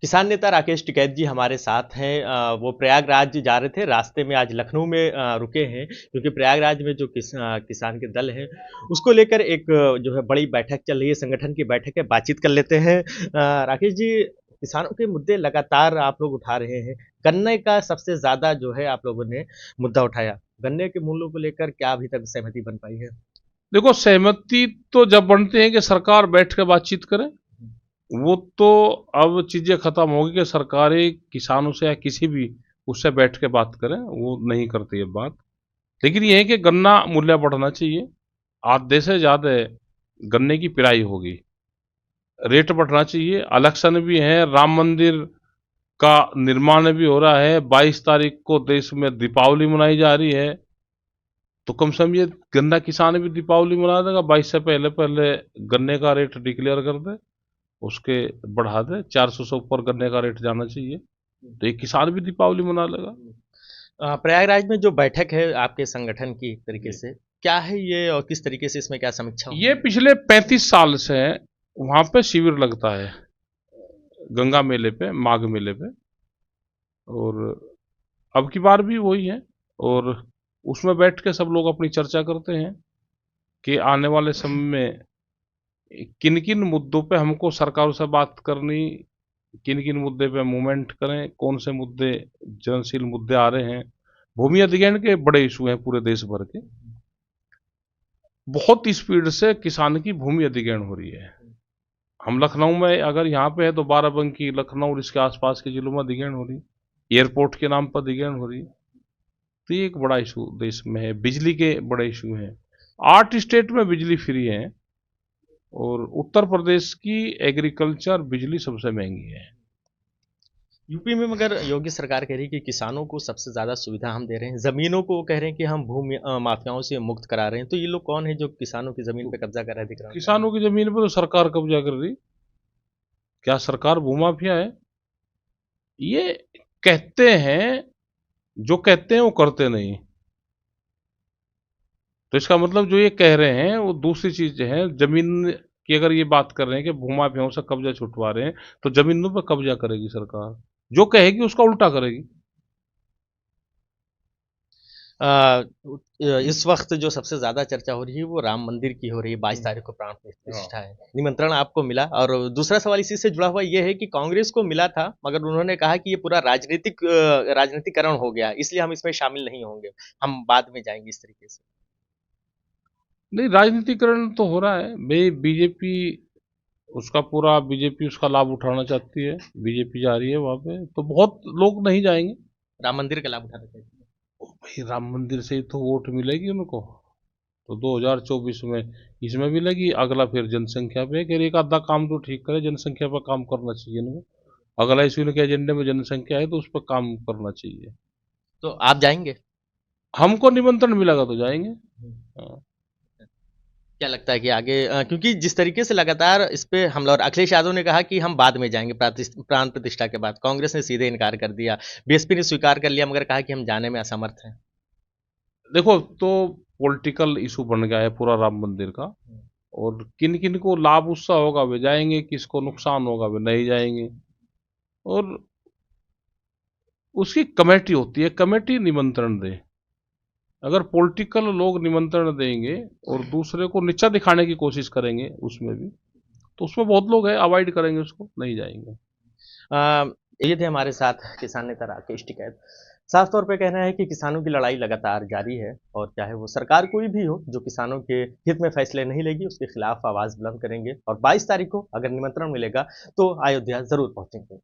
किसान नेता राकेश टिकैत जी हमारे साथ हैं। वो प्रयागराज जा रहे थे, रास्ते में आज लखनऊ में रुके हैं क्योंकि प्रयागराज में जो किसान के दल हैं, उसको लेकर एक जो है बड़ी बैठक चल रही है, संगठन की बैठक है, बातचीत कर लेते हैं। राकेश जी, किसानों के मुद्दे लगातार आप लोग उठा रहे हैं। गन्ने का सबसे ज़्यादा जो है आप लोगों ने मुद्दा उठाया। गन्ने के मूल्यों को लेकर क्या अभी तक सहमति बन पाई है? देखो, सहमति तो जब बनते हैं कि सरकार बैठ कर बातचीत करे। वो तो अब चीजें खत्म होगी कि सरकारें किसानों से या किसी भी उससे बैठ के बात करें, वो नहीं करती है बात। लेकिन ये है कि गन्ना मूल्य बढ़ना चाहिए। आधे से ज्यादा गन्ने की पिराई होगी, रेट बढ़ना चाहिए। इलेक्शन भी है, राम मंदिर का निर्माण भी हो रहा है, 22 तारीख को देश में दीपावली मनाई जा रही है। तो कम से कम ये गन्ना किसान भी दीपावली मना देगा, 22 से पहले पहले गन्ने का रेट डिक्लेयर कर दे, उसके बढ़ा दे। 400 से ऊपर गन्ने का रेट जाना चाहिए, तो एक किसान भी दीपावली मना लेगा। प्रयागराज में जो बैठक है आपके संगठन की एक तरीके से, क्या है ये और किस तरीके से इसमें क्या समीक्षा होगी? ये पिछले 35 साल से वहां पे शिविर लगता है, गंगा मेले पे, माघ मेले पे। और अब की बार भी वही है। और उसमें बैठ के सब लोग अपनी चर्चा करते हैं कि आने वाले समय में किन किन मुद्दों पे हमको सरकारों से बात करनी, किन किन मुद्दे पे मूवमेंट करें, कौन से मुद्दे जनशील मुद्दे आ रहे हैं। भूमि अधिग्रहण के बड़े इशू हैं पूरे देश भर के। बहुत स्पीड से किसान की भूमि अधिग्रहण हो रही है। हम लखनऊ में अगर यहाँ पे है तो बाराबंकी, लखनऊ और इसके आसपास के जिलों में अधिग्रहण हो रही है, एयरपोर्ट के नाम पर अधिग्रहण हो रही है। तो ये एक बड़ा इशू देश में है। बिजली के बड़े इशू हैं, 8 स्टेट में बिजली फ्री है, और उत्तर प्रदेश की एग्रीकल्चर बिजली सबसे महंगी है। यूपी में मगर योगी सरकार कह रही है कि किसानों को सबसे ज़्यादा सुविधा हम दे रहे हैं, ज़मीनों को कह रहे हैं कि हम भूमि माफियाओं से मुक्त करा रहे हैं। तो ये लोग कौन है जो किसानों की ज़मीन पे कब्जा कर रहा है, दिख रहा है? किसानों की जमीन पर तो सरकार कब्जा कर रही। क्या सरकार भूमाफिया है? ये कहते हैं, जो कहते हैं वो करते नहीं। तो इसका मतलब जो ये कह रहे हैं वो दूसरी चीज है। जमीन की अगर ये बात कर रहे हैं कि भूमाफियाओं से कब्जा छुटवा रहे हैं, तो जमीनों पर कब्जा करेगी सरकार, जो कहेगी उसका उल्टा करेगी। इस वक्त जो सबसे ज़्यादा चर्चा हो रही है वो राम मंदिर की हो रही है। 22 तारीख को प्राण प्रतिष्ठा है, निमंत्रण आपको मिला। और दूसरा सवाल इसी से जुड़ा हुआ ये है कि कांग्रेस को मिला था, मगर उन्होंने कहा कि ये पूरा राजनीतिकरण हो गया, इसलिए हम इसमें शामिल नहीं होंगे, हम बाद में जाएंगे, इस तरीके से। नहीं, राजनीतिकरण तो हो रहा है। भाई बीजेपी, उसका पूरा बीजेपी उसका लाभ उठाना चाहती है। बीजेपी जा रही है वहां पे, तो बहुत लोग नहीं जाएंगे। राम मंदिर का लाभ उठाना चाहिए। भाई राम मंदिर से ही तो वोट मिलेगी उनको। तो 2024 में इसमें मिलेगी, अगला फिर जनसंख्या पे। कि एक आधा काम तो ठीक करे, जनसंख्या पर काम करना चाहिए इनको। अगला इशू इनके एजेंडे में जनसंख्या है, तो उस पर काम करना चाहिए। तो आप जाएंगे? हमको निमंत्रण मिलेगा तो जाएंगे। हाँ। क्या लगता है कि आगे क्योंकि जिस तरीके से लगातार इस पे हमला, और अखिलेश यादव ने कहा कि हम बाद में जाएंगे प्राण प्रतिष्ठा के बाद, कांग्रेस ने सीधे इनकार कर दिया, बीएसपी ने स्वीकार कर लिया मगर कहा कि हम जाने में असमर्थ हैं। देखो, तो पॉलिटिकल इशू बन गया है पूरा राम मंदिर का। और किन किन को लाभ उससे होगा वे जाएंगे, किसको नुकसान होगा वे नहीं जाएंगे। और उसकी कमेटी होती है, कमेटी निमंत्रण दे। अगर पॉलिटिकल लोग निमंत्रण देंगे और दूसरे को नीचा दिखाने की कोशिश करेंगे उसमें भी, तो उसमें बहुत लोग हैं अवॉइड करेंगे, उसको नहीं जाएंगे। अ, ये थे हमारे साथ किसान नेता राकेश टिकैत। साफ तौर पे कहना है कि किसानों की लड़ाई लगातार जारी है, और चाहे वो सरकार कोई भी हो, जो किसानों के हित में फैसले नहीं लेगी उसके खिलाफ आवाज़ बुलंद करेंगे। और 22 तारीख को अगर निमंत्रण मिलेगा तो अयोध्या ज़रूर पहुँचेंगे।